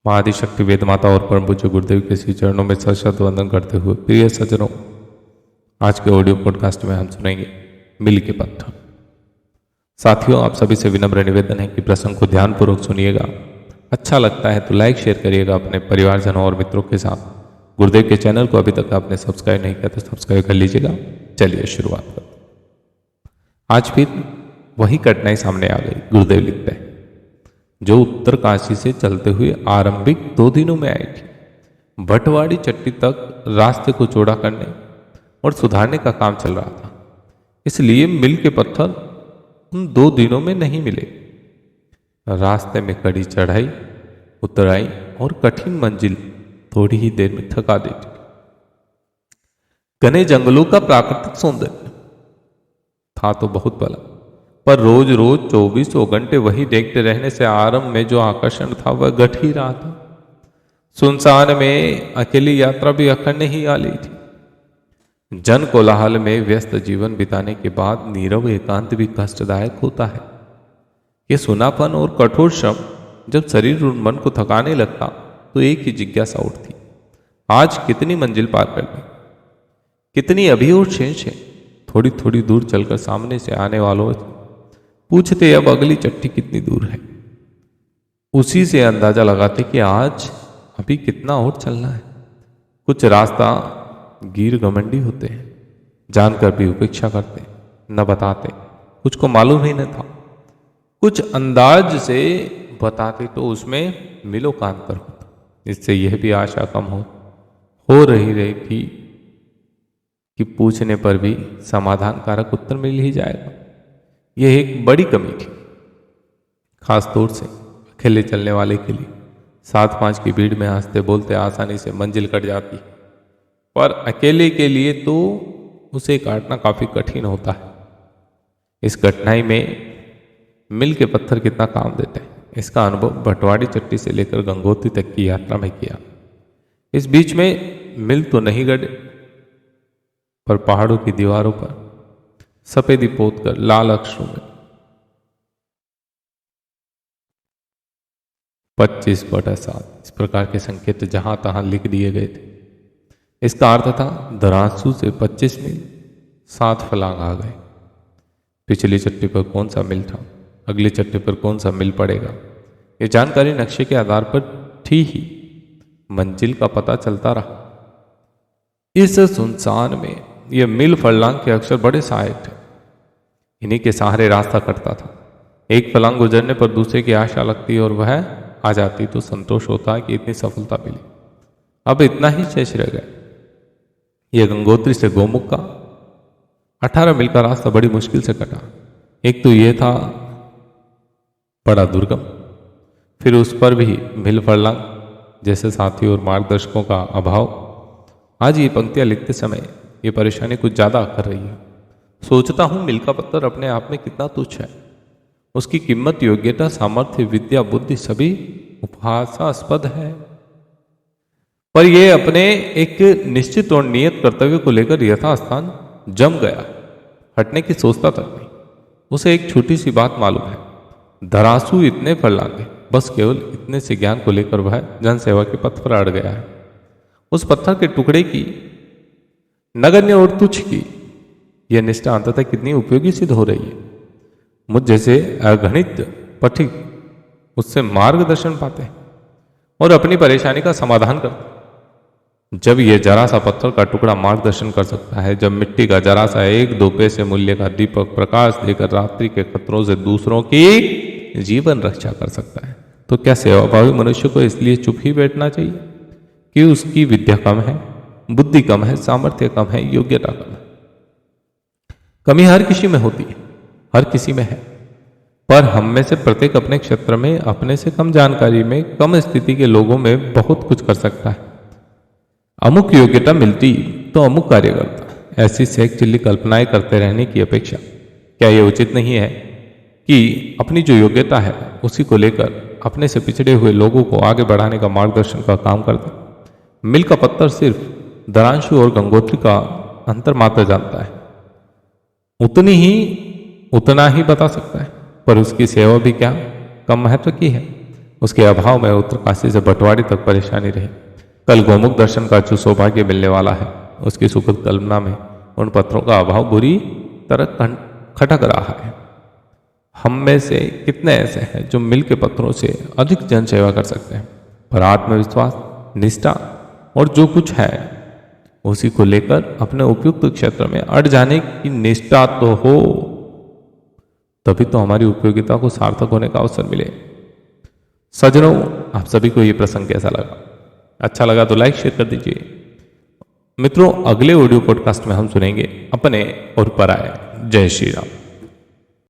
महाआदिशक्ति वेद माता और परम पूज्य गुरुदेव के श्री चरणों में सशक्त वंदन करते हुए प्रिय सज्जनों, आज के ऑडियो पॉडकास्ट में हम सुनेंगे मिल के पत्थर। साथियों, आप सभी से विनम्र निवेदन है कि प्रसंग को ध्यानपूर्वक सुनिएगा। अच्छा लगता है तो लाइक शेयर करिएगा अपने परिवारजनों और मित्रों के साथ। गुरुदेव के चैनल को अभी तक आपने सब्सक्राइब नहीं किया तो सब्सक्राइब कर लीजिएगा। चलिए शुरुआत करते हैं। आज फिर वही घटनाएं सामने आ गई। गुरुदेव लिखते हैं, जो उत्तर काशी से चलते हुए आरंभिक 2 दिनों में आई थी। भटवाड़ी चट्टी तक रास्ते को चौड़ा करने और सुधारने का काम चल रहा था, इसलिए मिल के पत्थर उन 2 दिनों में नहीं मिले। रास्ते में कड़ी चढ़ाई उतराई और कठिन मंजिल थोड़ी ही देर में थका देती। घने जंगलों का प्राकृतिक सौंदर्य था तो बहुत भला, पर रोज रोज 24 घंटे वही देखते रहने से आरंभ में जो आकर्षण था वह घट ही रहा था। सुनसान में अकेली यात्रा भी अखंड ही आ ली थी। जन कोलाहल में व्यस्त जीवन बिताने के बाद नीरव एकांत भी कष्टदायक होता है। यह सुनापन और कठोर श्रम जब शरीर और मन को थकाने लगता तो एक ही जिज्ञासा उठती, आज कितनी मंजिल पार कर ली, कितनी अभी और शेष है। थोड़ी थोड़ी दूर चलकर सामने से आने वालों पूछते अब अगली चट्टी कितनी दूर है। उसी से अंदाजा लगाते कि आज अभी कितना और चलना है। कुछ रास्ता गिर घमंडी होते हैं, जानकर भी उपेक्षा करते, न बताते, कुछ को मालूम ही न था। कुछ अंदाज से बताते तो उसमें मिलो का अंतर होता। इससे यह भी आशा कम हो रही थी कि पूछने पर भी समाधान कारक उत्तर मिल ही जाएगा। यह एक बड़ी कमी थी, खास तौर से अकेले चलने वाले के लिए। 7-5 की भीड़ में हंसते बोलते आसानी से मंजिल कट जाती, पर अकेले के लिए तो उसे काटना काफी कठिन होता है। इस कठिनाई में मिल के पत्थर कितना काम देते हैं, इसका अनुभव भटवाड़ी चट्टी से लेकर गंगोत्री तक की यात्रा में किया। इस बीच में मिल तो नहीं गड़े, पर पहाड़ों की दीवारों पर सफेदी पोत कर लाल अक्षरों में 25/7 इस प्रकार के संकेत जहां तहां लिख दिए गए थे। इसका अर्थ था धरासू से 25 मील 7 फलांग आ गए। पिछली चट्टी पर कौन सा मिल था, अगली चट्टी पर कौन सा मिल पड़ेगा, यह जानकारी नक्शे के आधार पर थी ही। मंजिल का पता चलता रहा। इस सुनसान में यह मिल फलांग के अक्षर बड़े सहायक थे। इन्हीं के सहारे रास्ता कटता था। एक फलांग गुजरने पर दूसरे की आशा लगती और वह आ जाती तो संतोष होता कि इतनी सफलता मिली। अब इतना ही शेष रह गया। यह गंगोत्री से गोमुख का 18 मील का रास्ता बड़ी मुश्किल से कटा। एक तो यह था बड़ा दुर्गम, फिर उस पर भी मिल फलांग जैसे साथी और मार्गदर्शकों का अभाव। आज ये पंक्तियां लिखते समय ये परेशानी कुछ ज्यादा कर रही है। सोचता हूं मिल का पत्थर अपने आप में कितना तुच्छ है। उसकी कीमत, योग्यता, सामर्थ्य, विद्या, बुद्धि सभी उपहासास्पद है, पर यह अपने एक निश्चित और नियत कर्तव्य को लेकर यथास्थान जम गया। हटने की सोचता तक नहीं। उसे एक छोटी सी बात मालूम है, धरासू इतने फलांगे, बस केवल इतने से ज्ञान को लेकर वह जनसेवा के पथ पर अड़ गया है। उस पत्थर के टुकड़े की, नगण्य और तुच्छ की यह निष्ठा अंततः कितनी उपयोगी सिद्ध हो रही है। मुझ जैसे अगणित पथिक उससे मार्गदर्शन पाते हैं और अपनी परेशानी का समाधान करते हैं। जब यह जरा सा पत्थर का टुकड़ा मार्गदर्शन कर सकता है, जब मिट्टी का जरा सा 1-2 पैसे मूल्य का दीपक प्रकाश देकर रात्रि के खतरों से दूसरों की जीवन रक्षा कर सकता है, तो क्या सेवाभावी मनुष्य को इसलिए चुप ही बैठना चाहिए कि उसकी विद्या कम है, बुद्धि कम है, सामर्थ्य कम है, योग्यता कम है। कमी हर किसी में होती है, हर किसी में है, पर हम में से प्रत्येक अपने क्षेत्र में अपने से कम जानकारी में, कम स्थिति के लोगों में बहुत कुछ कर सकता है। अमुक योग्यता मिलती तो अमुक कार्य करता, ऐसी सेक चिल्ली कल्पनाएं करते रहने की अपेक्षा क्या यह उचित नहीं है कि अपनी जो योग्यता है उसी को लेकर अपने से पिछड़े हुए लोगों को आगे बढ़ाने का मार्गदर्शन का काम कर दे। मिल का पत्थर सिर्फ धरांशु और गंगोत्री का अंतर मात्र जानता है, उतना ही बता सकता है, पर उसकी सेवा भी क्या कम महत्व की है। उसके अभाव में उत्तरकाशी से बंटवाड़ी तक परेशानी रही। कल गोमुख दर्शन का जो सौभाग्य मिलने वाला है, उसकी सुखद कल्पना में उन पत्रों का अभाव बुरी तरह खटक रहा है। हम में से कितने ऐसे हैं जो मिल के पत्रों से अधिक जन सेवा कर सकते हैं, पर आत्मविश्वास, निष्ठा और जो कुछ है उसी को लेकर अपने उपयुक्त क्षेत्र में अड़ जाने की निष्ठा तो हो, तभी तो हमारी उपयोगिता को सार्थक होने का अवसर मिले। सज्जनों, आप सभी को ये प्रसंग कैसा लगा? अच्छा लगा तो लाइक शेयर कर दीजिए। मित्रों, अगले ऑडियो पॉडकास्ट में हम सुनेंगे अपने और पराये। जय श्री राम।